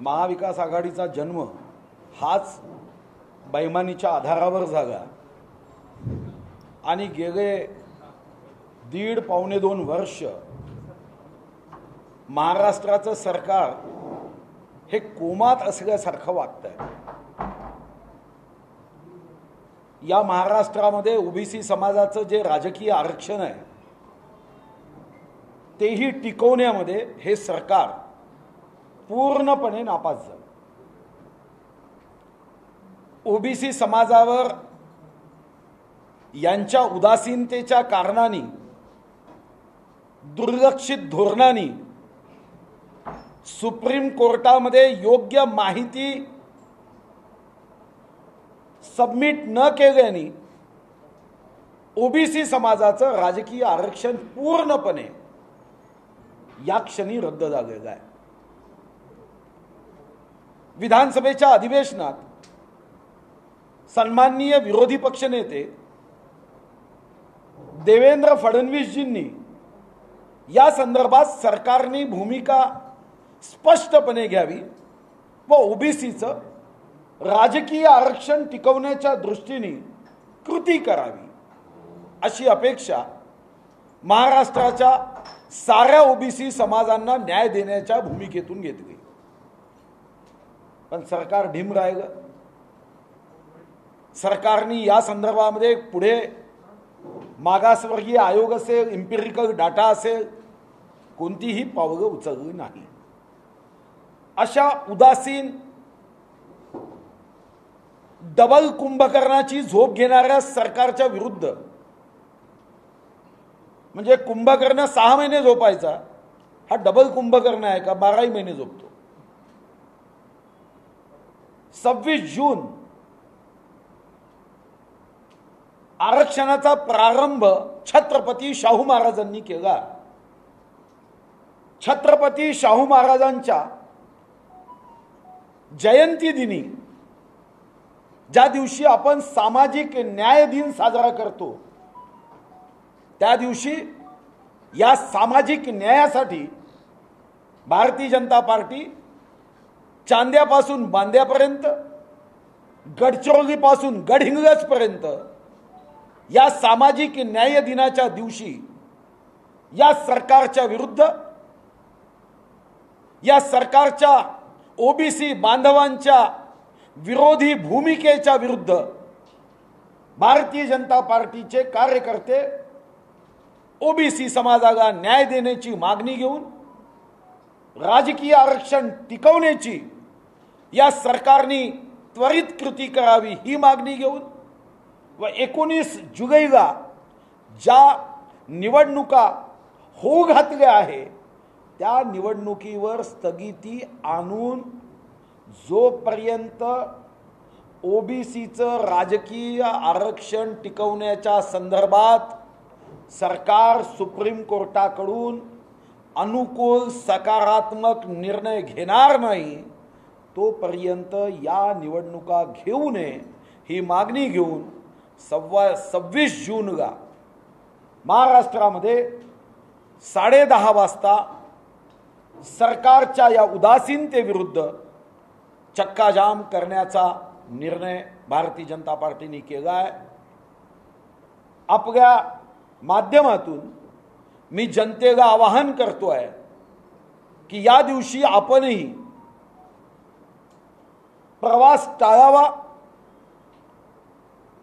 महाविकास आघाडीचा जन्म हाच बैमानीच्या आधारावर झाला आणि गेले 1.5-2 वर्ष महाराष्ट्राचं सरकार हे कोमात असल्यासारखं वागतंय। या महाराष्ट्रामध्ये ओबीसी समाजाचं जे राजकीय आरक्षण आहे तेही टिकवण्यामध्ये हे सरकार पूर्णपणे नापास झालं। ओबीसी समाजावर यांच्या उदासीनतेच्या कारणाने, दुर्लक्षित धोरणांनी, सुप्रीम कोर्टामध्ये योग्य माहिती सबमिट न केल्याने ओबीसी समाजाचं राजकीय आरक्षण पूर्णपणे या क्षणी रद्द झालेलं आहे। विधानसभेच्या अधिवेशनात सन्माननीय विरोधी पक्षनेते देवेंद्र फडणवीसजींनी या संदर्भात सरकारने भूमिका स्पष्टपणे घ्यावी व ओबीसीचं राजकीय आरक्षण टिकवण्याच्या दृष्टीने कृती करावी अशी अपेक्षा महाराष्ट्राच्या साऱ्या ओबीसी समाजांना न्याय देण्याच्या भूमिकेतून घेतली। पण सरकार ढिम राहिलं। सरकारने या संदर्भामध्ये पुढे मागासवर्गीय आयोग असेल, इम्पिरिकल डाटा असेल, कोणतीही पावलं उचलली नाही। अशा उदासीन डबल कुंभकर्णाची झोप घेणाऱ्या सरकारच्या विरुद्ध, म्हणजे कुंभकर्ण 6 महिने झोपायचा, हा डबल कुंभकर्ण आहे का 12 महिने झोपतो। 26 जून आरक्षणाचा प्रारंभ छत्रपती शाहू महाराजांनी केला। छत्रपती शाहू महाराजांच्या जयंती दिनी, ज्या दिवशी आपण सामाजिक न्याय दिन साजरा करतो, त्या दिवशी या सामाजिक न्यायासाठी भारतीय जनता पार्टी चांद्यापासून बांद्यापर्यंत, गडचिरोलीपासून गडहिंग्लजपर्यंत या सामाजिक न्याय दिनाच्या दिवशी या सरकारच्या विरुद्ध, या सरकारच्या ओबीसी बांधवांच्या विरोधी भूमिकेच्या विरुद्ध भारतीय जनता पार्टीचे कार्यकर्ते ओबीसी समाजाला न्याय देण्याची मागणी घेऊन, राजकीय आरक्षण टिकवण्याची या सरकारने त्वरित कृती करावी ही मागणी घेऊन व 19 जुलैला ज्या निवडणुका होऊ घातल्या आहे त्या निवडणुकीवर स्थगिती आणून जोपर्यंत ओबीसीचं राजकीय आरक्षण टिकवण्याच्या संदर्भात सरकार सुप्रीम कोर्टाकडून अनुकूल सकारात्मक निर्णय घेणार नाही, तोपर्यंत या निवडणुका घेऊ नये ही मागणी घेऊन 26 जूनला महाराष्ट्रामध्ये 10:30 वाजता सरकारच्या या उदासीनतेविरुद्ध चक्काजाम करण्याचा निर्णय भारतीय जनता पार्टीने केला आहे। आपल्या माध्यमातून मी जनतेला आवाहन करतोय की या दिवशी आपणही प्रवास टाळावा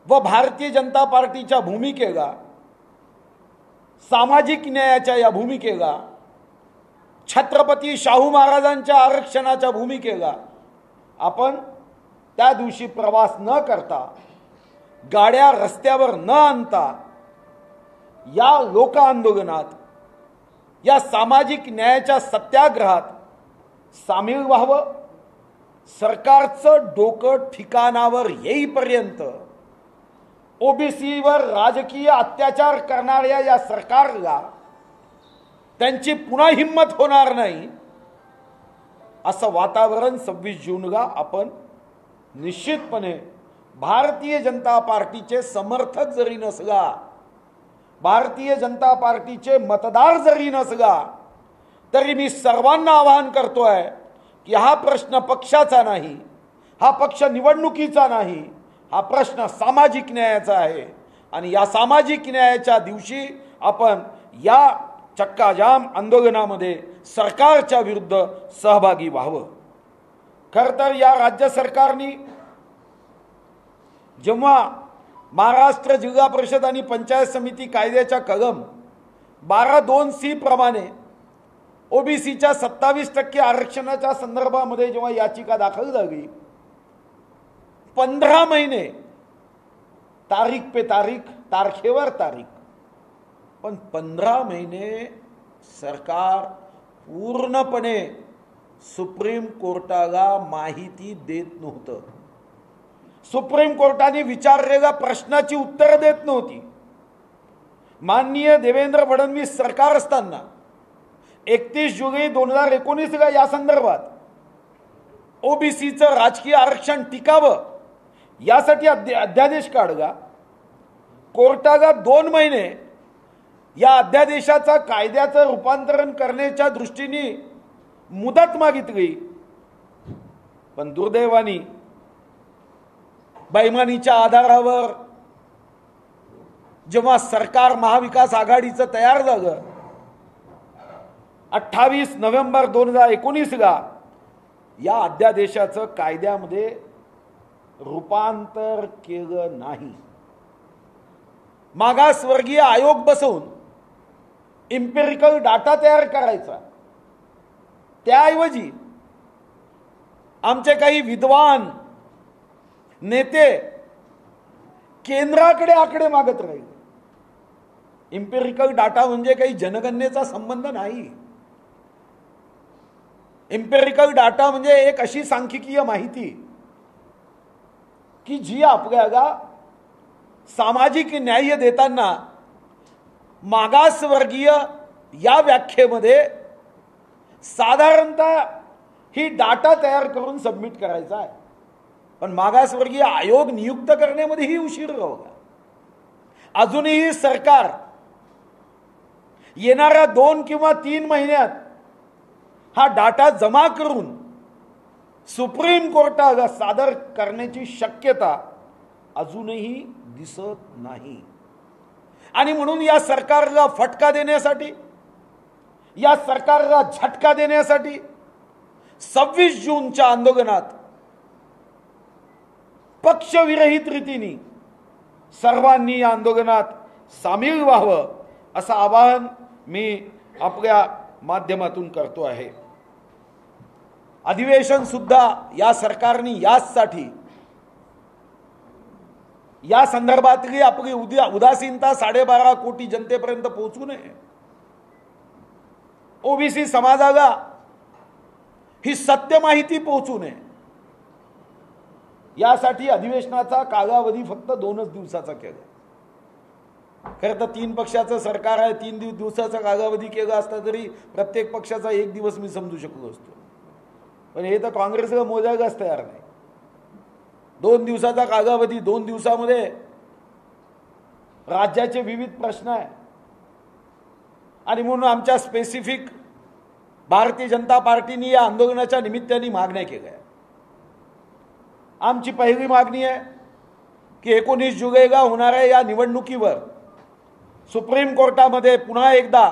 व भारतीय जनता पार्टीच्या भूमिकेला, सामाजिक न्यायाच्या या भूमिकेला, छत्रपती शाहू महाराजांच्या आरक्षणाच्या भूमिकेला आपण त्या दिवशी प्रवास न करता, गाड्या रस्त्यावर न आणता या लोक आंदोलनात, या सामाजिक न्यायाच्या सत्याग्रहात सामील व्हावं। सरकारचं डोकं ठिकाणावर येईपर्यंत ओबीसीवर राजकीय अत्याचार करणाऱ्या या सरकारला त्यांची पुन्हा हिम्मत होणार नाही असं वातावरण 26 जूनला आपण निश्चितपणे भारतीय जनता पार्टीचे समर्थक जरी नसला, भारतीय जनता पार्टीचे मतदार जरी नसला, तरी मी सर्वांना आवाहन करतोय की हा प्रश्न पक्षाचा नाही, हा पक्ष निवडणुकीचा नाही, हा प्रश्न सामाजिक न्यायाचा आहे आणि या सामाजिक न्यायाच्या दिवशी आपण या चक्काजाम आंदोलनामध्ये सरकारच्या विरुद्ध सहभागी व्हावं. खरं तर या राज्य सरकारने जेव्हा महाराष्ट्र जिल्हा परिषद आणि पंचायत समिती कायद्याच्या कलम 12(2)(c) प्रमाणे ओबीसीच्या 27% आरक्षणाच्या संदर्भामध्ये जेव्हा याचिका दाखल झाली, 15 महिने तारीख पे तारीख, तारखेवर तारीख, पण 15 महिने सरकार पूर्णपणे सुप्रीम कोर्टाला माहिती देत नव्हतं. सुप्रीम कोर्टाने विचारलेल्या प्रश्नाची उत्तर देत नव्हती. माननीय देवेंद्र फडणवीस सरकार असताना 31 जुलै 2019 या संदर्भात ओबीसीचं राजकीय आरक्षण टिकावं यासाठी अध्यादेश काढला. कोर्टाला 2 महिने या अध्यादेशाचा कायद्याचं रूपांतरण करण्याच्या दृष्टीने मुदत मागितली, पण दुर्दैवाने बैमानीच्या आधारावर जेव्हा सरकार महाविकास आघाडीचं तयार झालं 28 नोव्हेंबर 2019 या अध्यादेशाचं कायद्यामध्ये रूपांतर केलं नाही. मागासवर्गीय आयोग बसवून इम्पेरिकल डाटा तयार करायचा, त्याऐवजी आमचे काही विद्वान नेते केंद्राकडे आकडे मागत राहिले. इम्पेरिकल डाटा म्हणजे काही जनगणनेचा संबंध नाही. इम्पेरिकल डाटा म्हणजे एक अशी सांख्यिकीय माहिती की जी आपल्याला सामाजिक न्याय देताना मागासवर्गीय या व्याख्येमध्ये साधारणतः ही डाटा तयार करून सबमिट करायचा आहे, पण मागासवर्गीय आयोग नियुक्त करण्यामध्येही उशीर होता. अजूनही सरकार येणाऱ्या 2 किंवा 3 महिन्यात हा डाटा जमा करून सुप्रीम कोर्टाला सादर करण्याची शक्यता अजूनही दिसत नाही. आणि म्हणून या सरकारला फटका देण्यासाठी, या सरकारला झटका देण्यासाठी 26 जूनच्या आंदोलनात पक्षविरहित रीतीने सर्वांनी या आंदोलनात सामील व्हावं असं आवाहन मी आपल्या माध्यमातून करतो आहे. अधिवेशन सुद्धा या सरकारने याचसाठी, या संदर्भातली आपली उदासीनता 12.5 कोटी जनतेपर्यंत पोहोचू नये, ओबीसी समाजाला ही सत्य माहिती पोहोचू नये, यासाठी अधिवेशनाचा कालावधी फक्त 2च दिवसाचा केला. खरं तर 3 पक्षाचं सरकार आहे, 3 दिवसाचा कालावधी केला असता तरी प्रत्येक पक्षाचा 1 दिवस मी समजू शकलो असतो, पण हे तर काँग्रेसला मोजायलाच तयार नाही. 2 दिवसाचा कालावधी, 2 दिवसामध्ये राज्याचे विविध प्रश्न आहे आणि म्हणून आमच्या स्पेसिफिक भारतीय जनता पार्टीने या आंदोलनाच्या निमित्ताने मागण्या केल्या. आमची पहिली मागणी आहे की 19 जुलैला होणाऱ्या या निवडणुकीवर सुप्रीम कोर्टामध्ये पुन्हा एकदा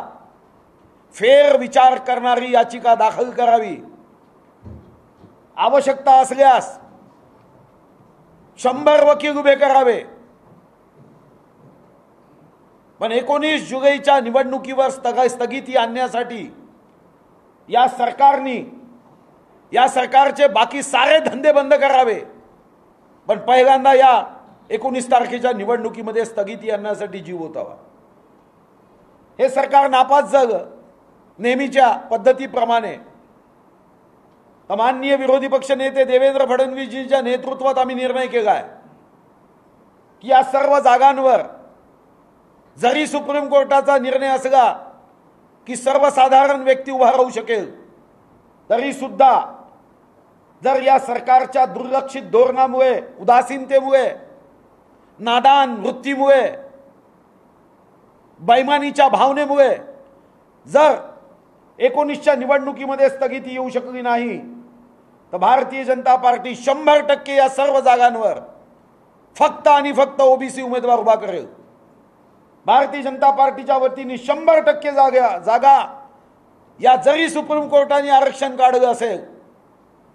फेर विचार करणारी याचिका दाखल करावी. आवश्यकता असल्यास 100 वकील उभे करावे, पण 19 जुलैच्या निवडणुकीवर स्थगिती आणण्यासाठी या सरकारने, या सरकारचे बाकी सारे धंदे बंद करावे, पण पहिल्यांदा या 19 तारखेच्या निवडणुकीमध्ये स्थगिती आणण्यासाठी जीव ओतावा. हे सरकार नापास झालं नेहमीच्या पद्धतीप्रमाणे. माननीय विरोधी पक्ष नेते देवेंद्र फडणवीसजींच्या नेतृत्वात आम्ही निर्णय केला आहे की या सर्व जागांवर जरी सुप्रीम कोर्टाचा निर्णय असला की सर्वसाधारण व्यक्ती उभा राहू शकेल, तरी सुद्धा जर या सरकारच्या दुर्लक्षित धोरणामुळे, उदासीनतेमुळे, नादान वृत्तीमुळे, बैमानीच्या भावनेमुळे जर 19च्या निवडणुकीमध्ये स्थगिती येऊ शकली नाही, तर भारतीय जनता पार्टी 100% या सर्व जागांवर फक्त आणि फक्त ओबीसी उमेदवार उभा करेल. भारतीय जनता पार्टीच्या वतीने 100% जागा या जरी सुप्रीम कोर्टाने आरक्षण काढलं असेल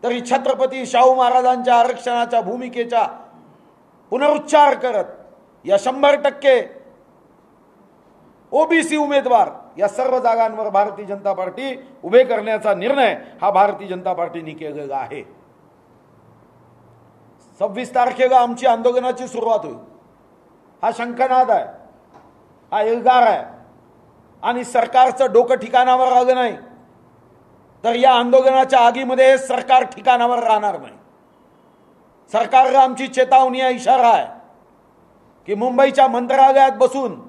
तरी छत्रपती शाहू महाराजांच्या आरक्षणाच्या भूमिकेचा पुनरुच्चार करत या 100% ओबीसी उमेदवार या सर्व जागांवर भारतीय जनता पार्टी उभे करण्याचा निर्णय हा भारतीय जनता पार्टीने केलेला आहे. 26 तारखेला आमची आंदोलनाची सुरुवात होईल. हा शंखनाद आहे, हा एल्गार आहे आणि सरकारचं डोकं ठिकाणावर आलं नाही तर या आंदोलनाच्या आगीमध्ये सरकार ठिकाणावर राहणार नाही. सरकारला आमची चेतावणी आहे, इशारा आहे की मुंबईच्या मंत्रालयात बसून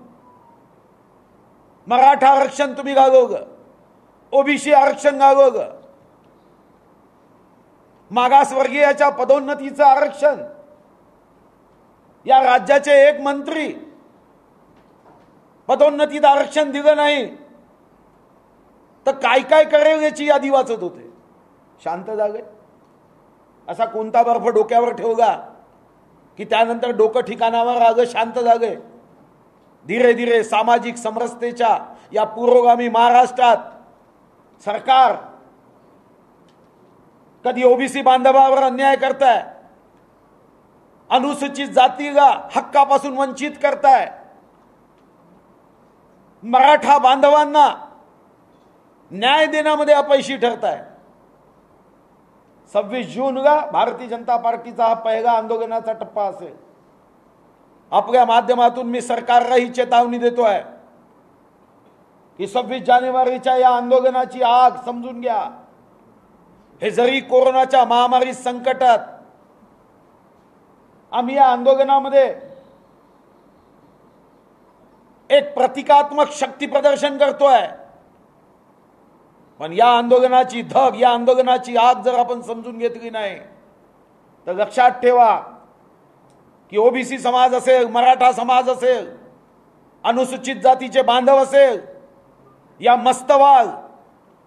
मराठा आरक्षण तुम्ही गाजवलं, ओबीसी आरक्षण गाजवलं, मागासवर्गीयाच्या पदोन्नतीचं आरक्षण, या राज्याचे एक मंत्री पदोन्नतीत आरक्षण दिलं नाही तर काय काय करेल याची यादी वाचत होते. शांत जागे. असा कोणता बर्फ डोक्यावर ठेवला की त्यानंतर डोकं ठिकाणावर आलं, शांत जागे. धीरे धीरे सामाजिक समरसतेच्या या पुरोगामी महाराष्ट्रात सरकार कधी ओबीसी बांधवावर अन्याय करताय, अनुसूचित जातीला हक्कापासून वंचित करताय, मराठा बांधवांना न्याय देण्यामध्ये अपयशी ठरताय. 26 जूनला भारतीय जनता पार्टीचा हा पहिला आंदोलनाचा टप्पा असेल. आपल्या माध्यमातून मी सरकारला ही चेतावणी देतोय की 26 जानेवारीच्या या आंदोलनाची आग समजून घ्या. हे जरी कोरोनाच्या महामारी संकटात आम्ही या आंदोलनामध्ये एक प्रतिकात्मक शक्ती प्रदर्शन करतोय, पण या आंदोलनाची धग, या आंदोलनाची आग जर आपण समजून घेतली नाही तर लक्षात ठेवा की ओबीसी समाज असेल, मराठा समाज असेल, अनुसूचित जातीचे बांधव असेल, या मस्तवाल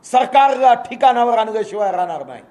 सरकारला ठिकाणावर आणल्याशिवाय राहणार नाही.